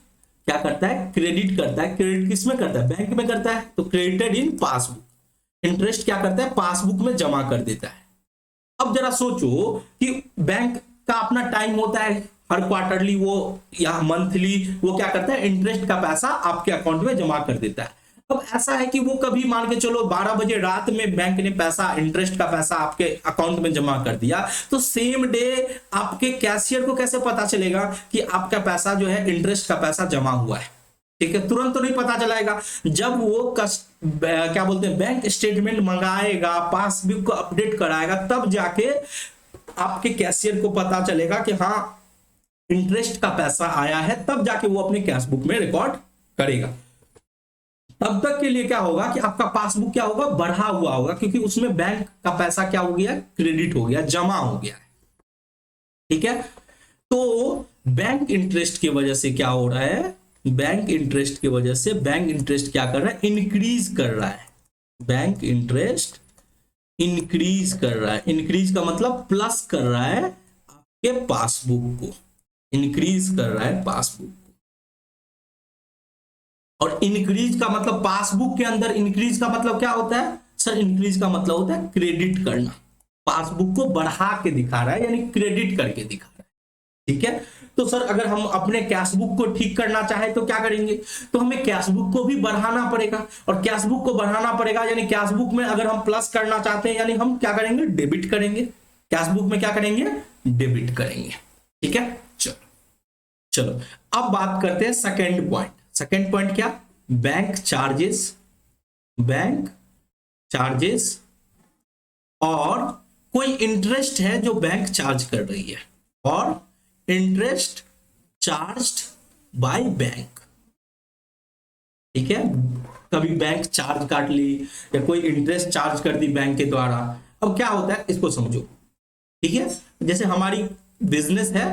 क्या करता है, क्रेडिट करता है। क्रेडिट किस में करता है, बैंक में करता है, तो क्रेडिटेड इन पासबुक। इंटरेस्ट क्या करता है, पासबुक में जमा कर देता है। अब जरा सोचो कि बैंक का अपना टाइम होता है, हर क्वार्टरली वो या मंथली वो क्या करता है, इंटरेस्ट का पैसा आपके अकाउंट में जमा कर देता है। अब ऐसा है कि वो कभी मान के चलो 12 बजे रात में बैंक ने पैसा, इंटरेस्ट का पैसा आपके अकाउंट में जमा कर दिया, तो सेम डे आपके कैशियर को कैसे पता चलेगा कि आपका पैसा जो है, इंटरेस्ट का पैसा जमा हुआ है। ठीक है, तुरंत तो नहीं पता चलाएगा। जब वो क्या बोलते हैं, बैंक स्टेटमेंट मंगाएगा, पासबुक को अपडेट कराएगा, तब जाके आपके कैशियर को पता चलेगा कि हाँ इंटरेस्ट का पैसा आया है, तब जाके वो अपने कैश बुक में रिकॉर्ड करेगा। तब तक के लिए क्या होगा कि आपका पासबुक क्या होगा, बढ़ा हुआ होगा, क्योंकि उसमें बैंक का पैसा क्या हो गया, क्रेडिट हो गया, जमा हो गया है। ठीक है, तो बैंक इंटरेस्ट की वजह से क्या हो रहा है, बैंक इंटरेस्ट की वजह से बैंक इंटरेस्ट क्या कर रहा है, इंक्रीज कर रहा है। बैंक इंटरेस्ट इंक्रीज कर रहा है। इंक्रीज का मतलब प्लस कर रहा है आपके पासबुक को, इंक्रीज कर रहा है पासबुक को। और इंक्रीज का मतलब पासबुक के अंदर इंक्रीज का मतलब क्या होता है सर, इंक्रीज का मतलब होता है क्रेडिट करना। पासबुक को बढ़ा के दिखा रहा है, यानी क्रेडिट करके दिखा रहा है। ठीक है, तो सर अगर हम अपने कैशबुक को ठीक करना चाहे तो क्या करेंगे, तो हमें कैशबुक को भी बढ़ाना पड़ेगा, और कैशबुक को बढ़ाना पड़ेगा यानी कैशबुक में अगर हम प्लस करना चाहते हैं, यानी हम क्या करेंगे, डेबिट करेंगे। कैशबुक में क्या करेंगे, डेबिट करेंगे। ठीक है, चलो चलो अब बात करते हैं सेकेंड पॉइंट। सेकेंड पॉइंट क्या, बैंक चार्जेस। बैंक चार्जेस और कोई इंटरेस्ट है जो बैंक चार्ज कर रही है, और इंटरेस्ट चार्ज्ड बाय बैंक। ठीक है, कभी बैंक चार्ज काट ली या कोई इंटरेस्ट चार्ज कर दी बैंक के द्वारा। अब क्या होता है इसको समझो। ठीक है, जैसे हमारी बिजनेस है,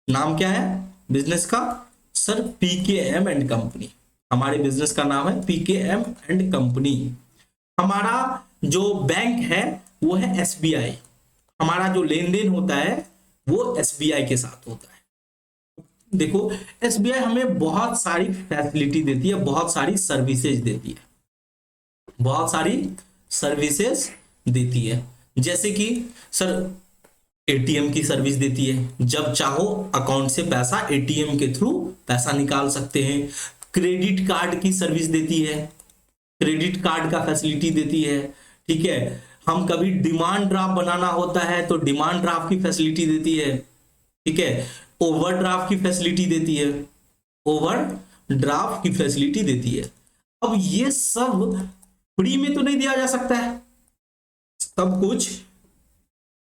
नाम क्या है बिजनेस का, सर पीकेएम एंड कंपनी। हमारे बिजनेस का नाम है पीकेएम एंड कंपनी। हमारा जो बैंक है वो है एसबीआई। हमारा जो लेन देन होता है वो एसबीआई के साथ होता है। देखो एसबीआई हमें बहुत सारी फैसिलिटी देती है, बहुत सारी सर्विसेज देती है, बहुत सारी सर्विसेज देती है। जैसे कि सर एटीएम की सर्विस देती है, जब चाहो अकाउंट से पैसा एटीएम के थ्रू पैसा निकाल सकते हैं। क्रेडिट कार्ड की सर्विस देती है, क्रेडिट कार्ड का फैसिलिटी देती है। ठीक है, हम कभी डिमांड ड्राफ्ट बनाना होता है तो डिमांड ड्राफ्ट की फैसिलिटी देती है। ठीक है, ओवरड्राफ्ट की फैसिलिटी देती है, ओवरड्राफ्ट की फैसिलिटी देती है। अब ये सब फ्री में तो नहीं दिया जा सकता है, सब कुछ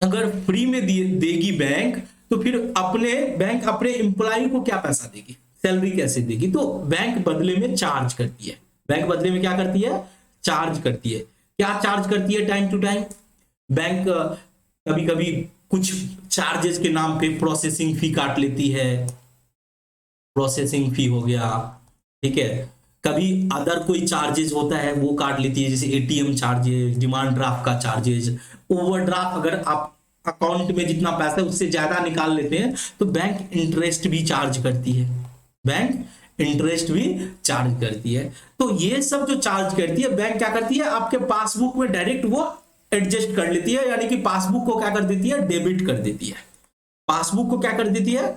अगर फ्री में देगी बैंक, तो फिर अपने बैंक अपने एम्प्लॉय को क्या पैसा देगी, सैलरी कैसे देगी, तो बैंक बदले में चार्ज करती है। बैंक बदले में क्या करती है, चार्ज करती है। क्या चार्ज करती है, टाइम टू टाइम बैंक कभी कभी कुछ चार्जेस के नाम पे प्रोसेसिंग फी काट लेती है, प्रोसेसिंग फी हो गया। ठीक है, कभी अदर कोई चार्जेस होता है वो काट लेती है, जैसे एटीएम चार्जेस, डिमांड ड्राफ्ट का चार्जेस, ओवरड्राफ्ट। अगर आप अकाउंट में जितना पैसा है उससे ज्यादा निकाल लेते हैं तो बैंक इंटरेस्ट भी चार्ज करती है, बैंक इंटरेस्ट भी चार्ज करती है। तो ये सब जो चार्ज करती है बैंक क्या करती है, आपके पासबुक में डायरेक्ट वो एडजस्ट कर लेती है, यानी कि पासबुक को क्या कर देती है, डेबिट कर देती है। पासबुक को क्या कर देती है,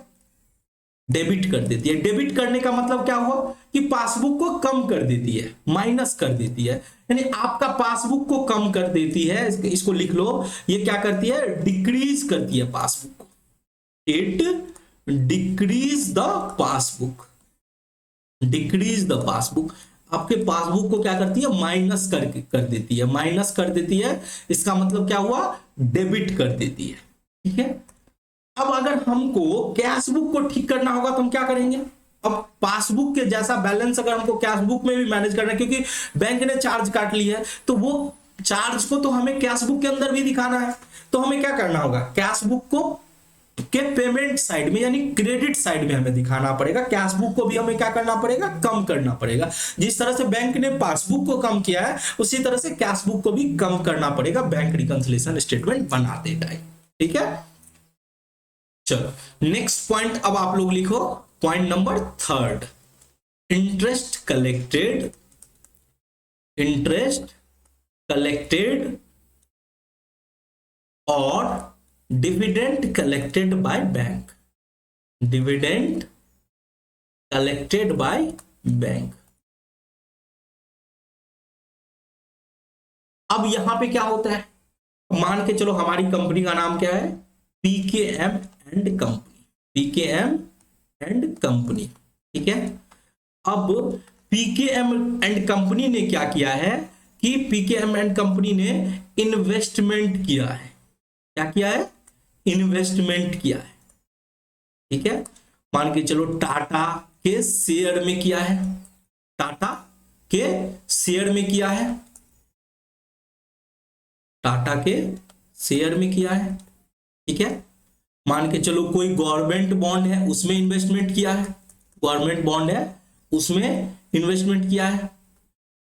डेबिट कर देती है। डेबिट करने का मतलब क्या हुआ कि पासबुक को कम कर देती है, माइनस कर देती है, यानी आपका पासबुक को कम कर देती है। इसको लिख लो, ये क्या करती है, डिक्रीज करती है पासबुक को। It decrease the passbook, decrease the passbook. आपके पासबुक को क्या करती है, माइनस कर देती है, माइनस कर देती है। इसका मतलब क्या हुआ, डेबिट कर देती है। ठीक है, अब अगर हमको कैशबुक को ठीक करना होगा तो हम क्या करेंगे, अब पासबुक के जैसा बैलेंस अगर हमको कैशबुक में भी मैनेज करना है, क्योंकि बैंक ने चार्ज काट ली है, तो वो चार्ज को तो हमें कैशबुक के अंदर भी दिखाना है। तो हमें क्या करना होगा, कैशबुक को के पेमेंट साइड में यानी क्रेडिट साइड में हमें दिखाना पड़ेगा। कैश बुक को भी हमें क्या करना पड़ेगा, कम करना पड़ेगा। जिस तरह से बैंक ने पासबुक को कम किया है उसी तरह से कैश बुक को भी कम करना पड़ेगा बैंक रिकंसिलिएशन स्टेटमेंट बनाते टाइम। ठीक है, चलो नेक्स्ट पॉइंट अब आप लोग लिखो, पॉइंट नंबर 3, इंटरेस्ट कलेक्टेड और dividend collected by bank. Dividend collected by bank. अब यहां पे क्या होता है, मान के चलो हमारी कंपनी का नाम क्या है, PKM and company. PKM and company, ठीक है। अब पीकेएम एंड कंपनी ने क्या किया है कि पीकेएम एंड कंपनी ने इन्वेस्टमेंट किया है। क्या किया है, इन्वेस्टमेंट किया है। ठीक है, मान के चलो टाटा के शेयर में किया है, टाटा के शेयर में किया है, टाटा के शेयर में किया है। ठीक है, मान के चलो कोई गवर्नमेंट बॉन्ड है उसमें इन्वेस्टमेंट किया है, गवर्नमेंट बॉन्ड है उसमें इन्वेस्टमेंट किया है।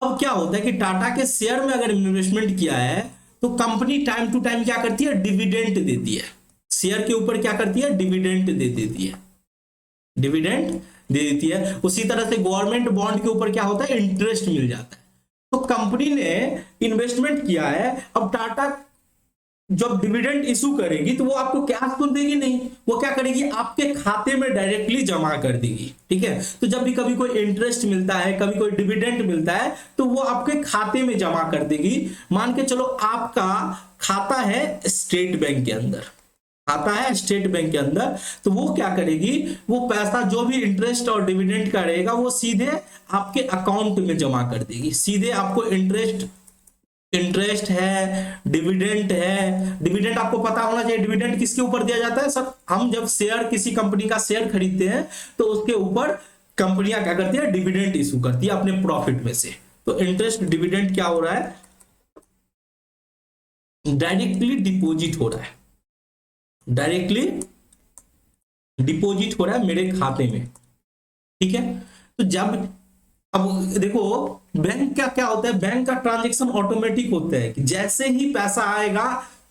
अब क्या होता है कि टाटा के शेयर में अगर इन्वेस्टमेंट किया है तो कंपनी टाइम टू टाइम क्या करती है, डिविडेंड देती है। शेयर के ऊपर क्या करती है, डिविडेंड दे देती है, डिविडेंड दे देती है। उसी तरह से गवर्नमेंट बॉन्ड के ऊपर क्या होता है, इंटरेस्ट मिल जाता है। तो कंपनी ने इन्वेस्टमेंट किया है, अब टाटा जब डिविडेंड इशू करेगी तो वो आपको कैश तो देगी नहीं, वो क्या करेगी, आपके खाते में डायरेक्टली जमा कर देगी। ठीक है, तो जब भी कभी कोई इंटरेस्ट मिलता है, कभी कोई डिविडेंड मिलता है तो वो आपके खाते में जमा कर देगी। मान के चलो आपका खाता है स्टेट बैंक के अंदर, खाता है स्टेट बैंक के अंदर, तो वो क्या करेगी, वो पैसा जो भी इंटरेस्ट और डिविडेंड का रहेगा वो सीधे आपके अकाउंट में जमा कर देगी। सीधे आपको इंटरेस्ट है, डिविडेंड है। डिविडेंड आपको पता होना चाहिए, डिविडेंड किसके ऊपर दिया जाता है सर, हम जब शेयर किसी कंपनी का शेयर खरीदते हैं तो उसके ऊपर कंपनियां क्या करती है, डिविडेंड इशू करती है अपने प्रॉफिट में से। तो इंटरेस्ट डिविडेंड क्या हो रहा है, डायरेक्टली डिपॉजिट हो रहा है, डायरेक्टली डिपॉजिट हो रहा है मेरे खाते में। ठीक है, तो जब अब देखो बैंक का क्या होता है, बैंक का ट्रांजैक्शन ऑटोमेटिक होता है कि जैसे ही पैसा आएगा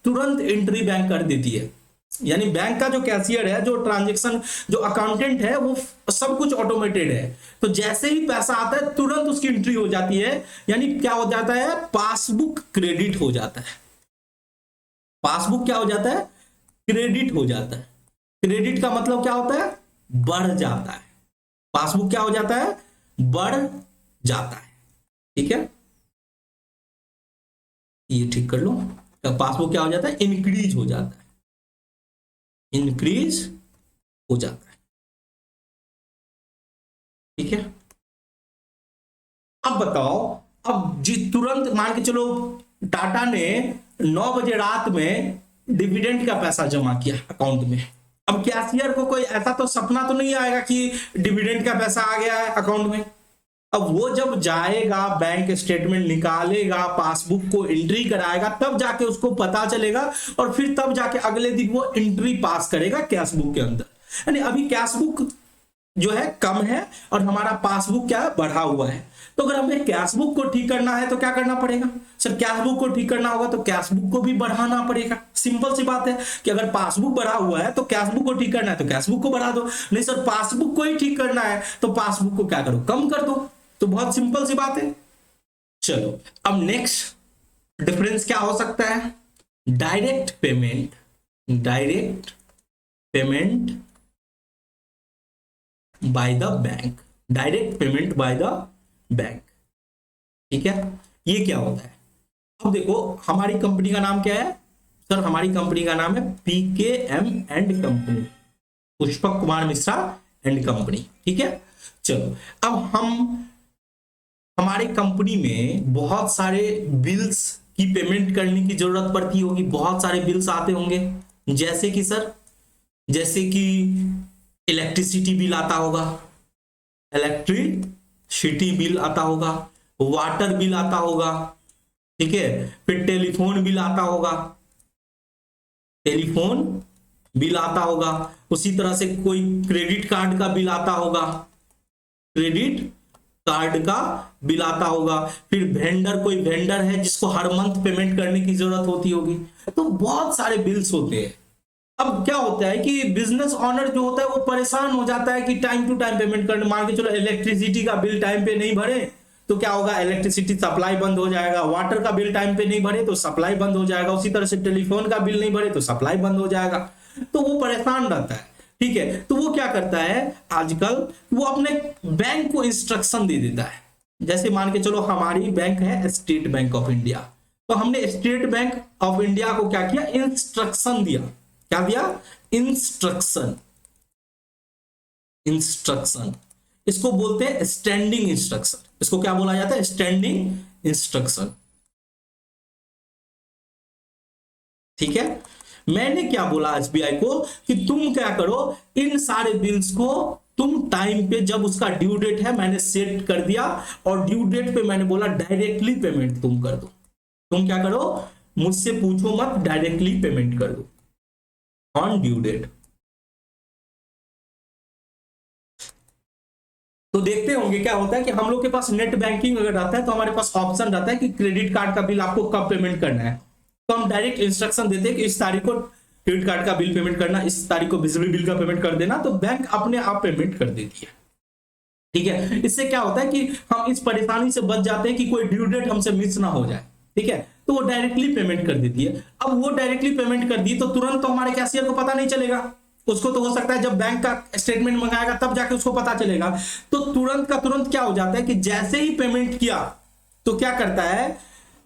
तुरंत एंट्री बैंक कर देती है। यानी बैंक का जो कैशियर है, जो ट्रांजैक्शन, जो अकाउंटेंट है, वो सब कुछ ऑटोमेटेड है। तो जैसे ही पैसा आता है तुरंत उसकी एंट्री हो जाती है। यानी क्या हो जाता है, पासबुक क्रेडिट हो जाता है। पासबुक क्या हो जाता है, क्रेडिट हो जाता है। क्रेडिट का मतलब क्या होता है, बढ़ जाता है। पासबुक क्या हो जाता है, बढ़ जाता है। ठीक है, ये ठीक कर लो, तो पासबुक क्या हो जाता है, इंक्रीज हो जाता है, इंक्रीज हो जाता है। ठीक है, अब बताओ, अब जी तुरंत मान के चलो टाटा ने 9 बजे रात में डिविडेंड का पैसा जमा किया अकाउंट में। अब कैशियर को कोई ऐसा तो सपना तो नहीं आएगा कि डिविडेंड का पैसा आ गया है अकाउंट में। अब वो जब जाएगा, बैंक स्टेटमेंट निकालेगा, पासबुक को एंट्री कराएगा, तब जाके उसको पता चलेगा और फिर तब जाके अगले दिन वो एंट्री पास करेगा कैश बुक के अंदर। यानी अभी कैश बुक जो है कम है और हमारा पासबुक क्या है, बढ़ा हुआ है। तो अगर हमें कैश बुक को ठीक करना है तो क्या करना पड़ेगा सर, कैश बुक को ठीक करना होगा तो कैश बुक को भी बढ़ाना पड़ेगा। सिंपल सी बात है कि अगर पासबुक बढ़ा हुआ है तो कैश बुक को ठीक करना है तो कैश बुक को बढ़ा दो, नहीं सर पासबुक को ही ठीक करना है तो पासबुक को क्या करो, कम कर दो। तो बहुत सिंपल सी बात है। चलो अब नेक्स्ट डिफरेंस क्या हो सकता है, direct payment, direct payment by the bank, direct payment by the bank. ठीक है, ये क्या होता है, अब देखो हमारी कंपनी का नाम क्या है सर, हमारी कंपनी का नाम है PKM and company, Pushpak Kumar Mishra and company. ठीक है, चलो अब हमारी कंपनी में बहुत सारे बिल्स की पेमेंट करने की जरूरत पड़ती होगी, बहुत सारे बिल्स आते होंगे, जैसे कि सर, जैसे कि इलेक्ट्रिसिटी बिल आता होगा, इलेक्ट्रिसिटी बिल आता होगा, वाटर बिल आता होगा, ठीक है, फिर टेलीफोन बिल आता होगा, टेलीफोन बिल आता होगा, उसी तरह से कोई क्रेडिट कार्ड का बिल आता होगा, क्रेडिट कार्ड का बिल आता होगा, फिर वेंडर, कोई वेंडर है जिसको हर मंथ पेमेंट करने की जरूरत होती होगी, तो बहुत सारे बिल्स होते हैं। अब क्या होता है कि बिजनेस ऑनर जो होता है वो परेशान हो जाता है कि टाइम टू टाइम पेमेंट करने, मान के चलो इलेक्ट्रिसिटी का बिल टाइम पे नहीं भरे तो क्या होगा, इलेक्ट्रिसिटी सप्लाई बंद हो जाएगा, वाटर का बिल टाइम पे नहीं भरे तो सप्लाई बंद हो जाएगा, उसी तरह से टेलीफोन का बिल नहीं भरे तो सप्लाई बंद हो जाएगा, तो वो परेशान रहता है। ठीक है, तो वो क्या करता है आजकल, वो अपने बैंक को इंस्ट्रक्शन दे देता है। जैसे मान के चलो हमारी बैंक है स्टेट बैंक ऑफ इंडिया, तो हमने स्टेट बैंक ऑफ इंडिया को क्या किया, इंस्ट्रक्शन दिया। क्या दिया, इंस्ट्रक्शन। इंस्ट्रक्शन इसको बोलते हैं स्टैंडिंग इंस्ट्रक्शन, इसको क्या बोला जाता है, स्टैंडिंग इंस्ट्रक्शन। ठीक है, मैंने क्या बोला एसबीआई को कि तुम क्या करो, इन सारे बिल्स को तुम टाइम पे, जब उसका ड्यू डेट है मैंने सेट कर दिया, और ड्यू डेट पे मैंने बोला डायरेक्टली पेमेंट तुम कर दो। तुम क्या करो, मुझसे पूछो मत, डायरेक्टली पेमेंट कर दो ऑन ड्यू डेट। तो देखते होंगे क्या होता है कि हम लोग के पास नेट बैंकिंग अगर रहता है तो हमारे पास ऑप्शन रहता है कि क्रेडिट कार्ड का बिल आपको कब पेमेंट करना है, तो हम डायरेक्ट इंस्ट्रक्शन देते हैं कि इस तारीख को क्रेडिट कार्ड का बिल पेमेंट करना, इस तारीख को बिजली बिल का पेमेंट कर देना, तो बैंक अपने आप पेमेंट कर देती है। ठीक है, इससे क्या होता है कि हम इस परेशानी से बच जाते हैं कि कोई ड्यू डेट हमसे मिस ना हो जाए। ठीक है, तो वो डायरेक्टली पेमेंट कर देती है। अब वो डायरेक्टली पेमेंट कर दी तो तुरंत तो हमारे कैशियर को पता नहीं चलेगा, उसको तो हो सकता है जब बैंक का स्टेटमेंट मंगाएगा तब जाके उसको पता चलेगा। तो तुरंत का तुरंत क्या हो जाता है कि जैसे ही पेमेंट किया तो क्या करता है,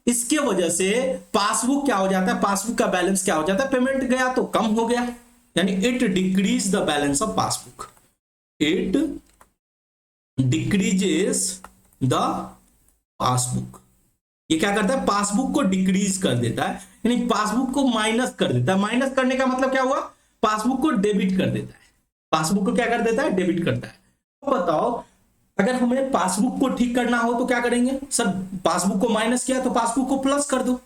इसके वजह से पासबुक क्या हो जाता है, पासबुक का बैलेंस क्या हो जाता है, पेमेंट गया तो कम हो गया, यानी it decrease the balance of passbook, it decreases the passbook. ये क्या करता है, पासबुक को डिक्रीज कर देता है, यानी पासबुक को माइनस कर देता है। माइनस करने का मतलब क्या हुआ, पासबुक को डेबिट कर देता है। पासबुक को क्या कर देता है, डेबिट करता है। तो बताओ, अगर हमें पासबुक को ठीक करना हो तो क्या करेंगे, सर पासबुक को माइनस किया तो पासबुक को प्लस कर दो,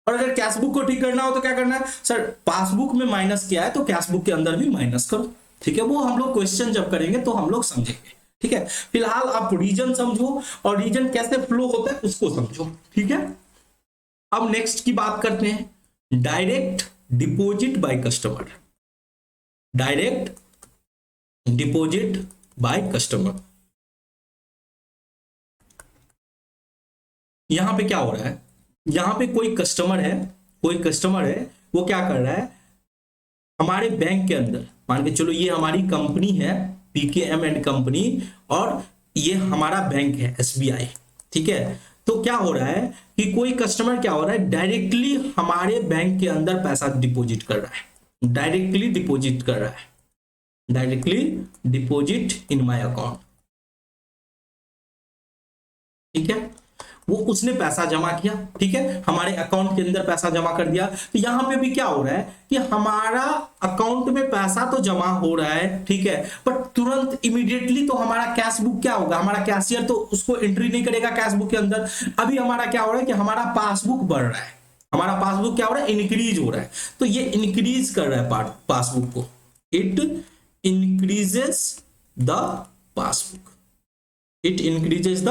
और अगर कैशबुक को ठीक करना हो तो क्या करना है, सर पासबुक में माइनस किया है तो कैशबुक के अंदर भी माइनस करो। ठीक है, वो हम लोग क्वेश्चन जब करेंगे तो हम लोग समझेंगे। ठीक है, फिलहाल आप रीजन समझो और रीजन कैसे फ्लो होता है उसको समझो। ठीक है, अब नेक्स्ट की बात करते हैं, direct deposit by customer. Direct deposit by customer, यहां पे क्या हो रहा है, यहां पे कोई कस्टमर है, कोई कस्टमर है, वो क्या कर रहा है, हमारे बैंक के अंदर, मान के चलो ये हमारी कंपनी है पीकेएम एंड कंपनी, और ये हमारा बैंक है एसबीआई। ठीक है, तो क्या हो रहा है कि कोई कस्टमर क्या हो रहा है, डायरेक्टली हमारे बैंक के अंदर पैसा डिपॉजिट कर रहा है, डायरेक्टली डिपॉजिट कर रहा है, directly deposit in my account. ठीक है, वो उसने पैसा जमा किया, ठीक है, हमारे अकाउंट के अंदर पैसा जमा कर दिया। तो यहां पे भी क्या हो रहा है कि हमारा अकाउंट में पैसा तो जमा हो रहा है, ठीक है, बट तुरंत इमीडिएटली तो हमारा कैश बुक क्या होगा, हमारा कैशियर तो उसको एंट्री नहीं करेगा कैश बुक के अंदर। अभी हमारा क्या हो रहा है कि हमारा पासबुक बढ़ रहा है, हमारा पासबुक क्या हो रहा है, इंक्रीज हो रहा है। तो ये इंक्रीज कर रहा है पासबुक को, it increases the passbook, it increases the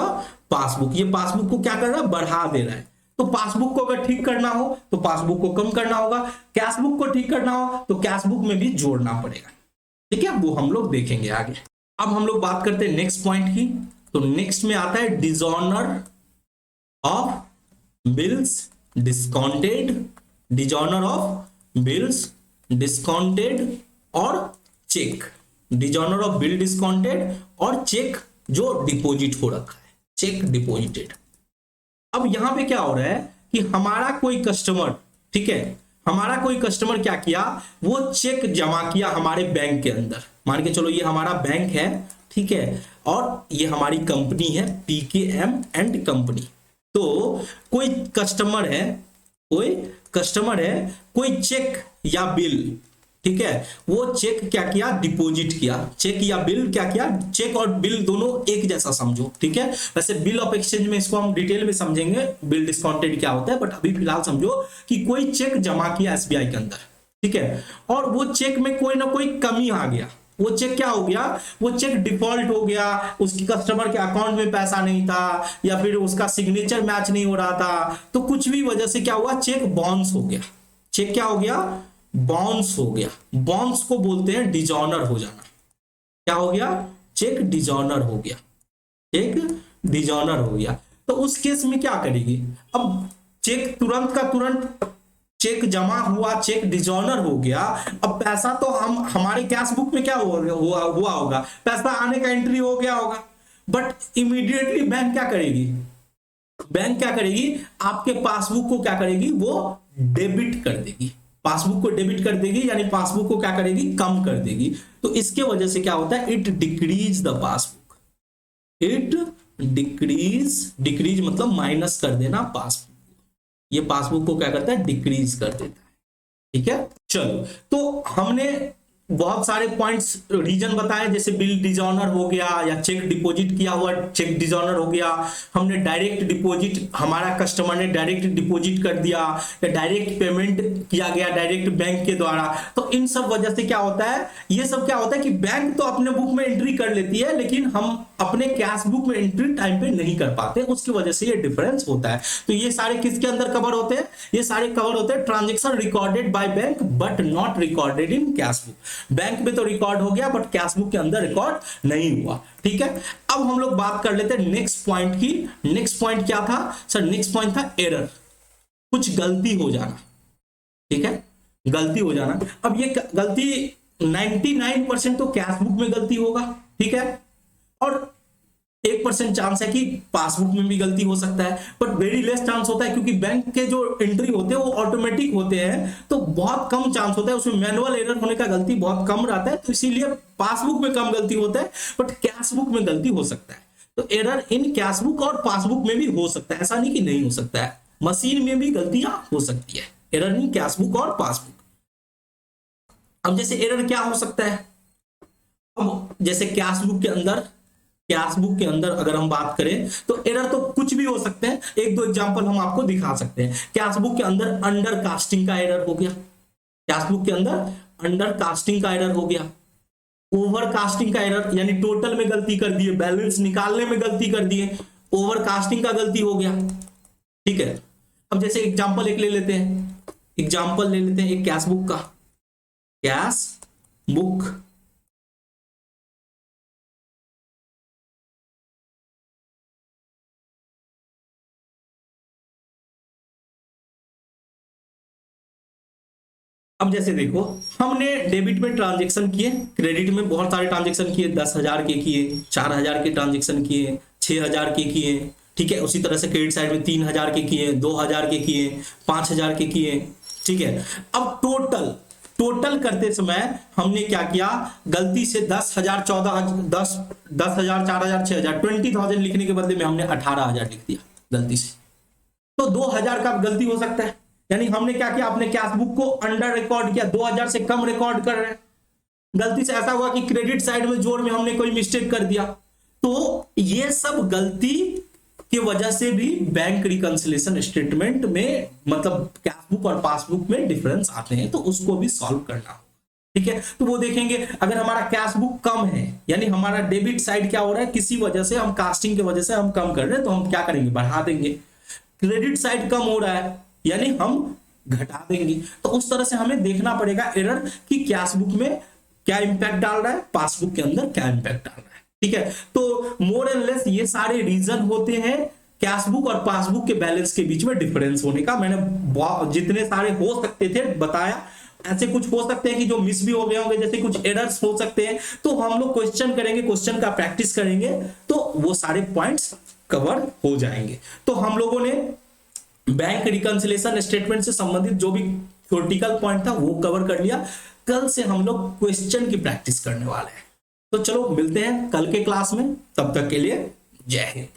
passbook. ये पासबुक को क्या कर रहा है, बढ़ा दे रहा है। तो पासबुक को अगर ठीक करना हो तो पासबुक को कम करना होगा, कैश बुक को ठीक करना हो तो कैश बुक में भी जोड़ना पड़ेगा। ठीक है, वो हम लोग देखेंगे आगे। अब हम लोग बात करते हैं नेक्स्ट पॉइंट की। तो नेक्स्ट में आता है dishonour of bills discounted, dishonour of bills discounted और cheque, dishonour of bill discounted और चेक जो डिपॉजिट हो रखा है, चेक डिपॉजिटेड। अब यहां पे क्या हो रहा है कि हमारा कोई कस्टमर, ठीक है, हमारा कोई कस्टमर क्या किया, वो चेक जमा किया हमारे बैंक के अंदर। मान के चलो ये हमारा बैंक है, ठीक है, और ये हमारी कंपनी है पीकेएम एंड कंपनी। तो कोई कस्टमर है, कोई कस्टमर है, कोई चेक या बिल, ठीक है, वो चेक क्या किया, डिपॉजिट किया। चेक या बिल क्या किया, चेक और बिल दोनों एक जैसा समझो, ठीक है। वैसे बिल ऑफ एक्सचेंज में इसको हम डिटेल में समझेंगे, बिल डिस्काउंटेड क्या होता है, बट अभी फिलहाल समझो कि कोई चेक जमा किया एसबीआई के अंदर, ठीक है, और वो चेक में कोई ना कोई कमी आ गया, वो चेक क्या हो गया, वो चेक डिफॉल्ट हो गया, उसकी कस्टमर के अकाउंट में पैसा नहीं था, या फिर उसका सिग्नेचर मैच नहीं हो रहा था, तो कुछ भी वजह से क्या हुआ, चेक बाउंस हो गया। चेक क्या हो गया, बाउंस हो गया। बाउंस को बोलते हैं डिजॉनर हो जाना। क्या हो गया, चेक डिजॉनर हो गया, चेक डिजॉनर हो गया। तो उस केस में क्या करेगी, अब चेक तुरंत का तुरंत चेक जमा हुआ, चेक डिजॉनर हो गया, अब पैसा तो हम हमारे कैश बुक में क्या हुआ होगा, पैसा आने का एंट्री हो गया होगा, बट इमीडिएटली बैंक क्या करेगी, बैंक क्या करेगी, आपके पासबुक को क्या करेगी, वो डेबिट कर देगी, पासबुक को डेबिट कर देगी, यानी पासबुक को क्या करेगी, कम कर देगी। तो इसके वजह से क्या होता है, it decrease the passbook, it decrease मतलब माइनस कर देना पासबुक, ये पासबुक को क्या करता है, डिक्रीज कर देता है। ठीक है, चलो, तो हमने बहुत सारे पॉइंट्स रीजन बताए, जैसे बिल डिजॉनर हो गया, या चेक डिपॉजिट किया हुआ चेक डिजॉनर हो गया, हमने डायरेक्ट डिपॉजिट, हमारा कस्टमर ने डायरेक्ट डिपॉजिट कर दिया, या डायरेक्ट पेमेंट किया गया डायरेक्ट बैंक के द्वारा। तो इन सब वजह से क्या होता है, ये सब क्या होता है कि बैंक तो अपने बुक में एंट्री कर लेती है, लेकिन हम अपने कैश बुक में एंट्री टाइम पे नहीं कर पाते, उसकी वजह से ये डिफरेंस होता है। तो ये सारे किसके अंदर कवर होते हैं, ये सारे कवर होते हैं transaction recorded by bank but not recorded in cash book. Bank में तो रिकॉर्ड हो गया, बट कैश बुक के अंदर रिकॉर्ड नहीं हुआ। ठीक है, अब हम लोग बात कर लेते हैं नेक्स्ट पॉइंट की। नेक्स्ट पॉइंट क्या था सर, नेक्स्ट पॉइंट था एरर, कुछ गलती हो जाना। ठीक है, गलती हो जाना। अब ये गलती 99% तो कैश बुक में गलती होगा, ठीक है, और 1% चांस है कि पासबुक में भी गलती हो सकता है, बट वेरी लेस चांस होता है, क्योंकि बैंक के जो एंट्री होते हैं वो ऑटोमेटिक होते हैं, तो बहुत कम चांस होता है, उसमें मैनुअल एरर होने का गलती बहुत कम रहता है, तो इसीलिए पासबुक में कम गलती होता है, बट कैश बुक में गलती हो सकता है। तो एरर इन कैश बुक और पासबुक में भी हो सकता है, ऐसा नहीं कि नहीं हो सकता है, मशीन में भी गलतियां हो सकती है, एरर इन कैश बुक और पासबुक। अब जैसे एरर क्या हो सकता है, अब जैसे कैश बुक के अंदर अगर हम बात करें तो एरर तो कुछ भी हो सकते हैं, एक दो एग्जांपल हम आपको दिखा सकते हैं। कैश बुक के अंदर अंडर कास्टिंग का एरर हो गया, कैश बुक के अंदर अंडर कास्टिंग का एरर हो गया, ओवर कास्टिंग का एरर, यानी टोटल में गलती कर दिए, बैलेंस निकालने में गलती कर दिए, ओवर कास्टिंग का गलती हो गया। ठीक है, अब जैसे एग्जांपल एक ले लेते हैं, एग्जांपल ले लेते हैं एक कैश बुक का, कैश बुक अब जैसे देखो, हमने डेबिट में ट्रांजेक्शन किए, क्रेडिट में बहुत सारे ट्रांजेक्शन किए, 10,000 के किए, 4,000 के ट्रांजेक्शन किए, 6,000 के किए। ठीक है, उसी तरह से क्रेडिट साइड में 3,000 के किए, 2,000 के किए, 5,000 के किए। ठीक है, अब टोटल करते समय हमने क्या किया, गलती से 10,000 10,000 4,000 6,000 20,000 लिखने के बदले में हमने 18,000 लिख दिया गलती से, तो 2,000 का गलती हो सकता है, यानी हमने क्या किया, अपने कैश बुक को अंडर रिकॉर्ड किया, 2,000 से कम रिकॉर्ड कर रहे हैं। गलती से ऐसा हुआ कि क्रेडिट साइड में जोड़ में हमने कोई मिस्टेक कर दिया, तो ये सब गलती की वजह से भी बैंक रिकंसिलिएशन स्टेटमेंट में, मतलब कैश बुक और पासबुक में डिफरेंस आते हैं, तो उसको भी सॉल्व करना होगा। ठीक है, तो वो देखेंगे, अगर हमारा कैश बुक कम है, यानी हमारा डेबिट साइड क्या हो रहा है, किसी वजह से हम कास्टिंग की वजह से हम कम कर रहे हैं, तो हम क्या करेंगे, बढ़ा देंगे। क्रेडिट साइड कम हो रहा है, यानी हम घटा देंगे। तो उस तरह से हमें देखना पड़ेगा एरर कि कैश बुक में क्या इंपैक्ट डाल रहा है, पासबुक के अंदर क्या इंपैक्ट डाल रहा है। ठीक है, तो मोर एंड लेस ये सारे रीजन होते हैं कैश बुक और पासबुक के बैलेंस के बीच में डिफरेंस होने का। मैंने जितने सारे हो सकते थे बताया, ऐसे कुछ हो सकते हैं कि जो मिस भी हो गए होंगे, जैसे कुछ एरर्स हो सकते हैं, तो हम लोग क्वेश्चन करेंगे, क्वेश्चन का प्रैक्टिस करेंगे, तो वो सारे पॉइंट्स कवर हो जाएंगे। तो हम लोगों ने बैंक रिकंसिलिएशन स्टेटमेंट से संबंधित जो भी थ्योरेटिकल पॉइंट था वो कवर कर लिया। कल से हम लोग क्वेश्चन की प्रैक्टिस करने वाले हैं। तो चलो मिलते हैं कल के क्लास में, तब तक के लिए जय हिंद।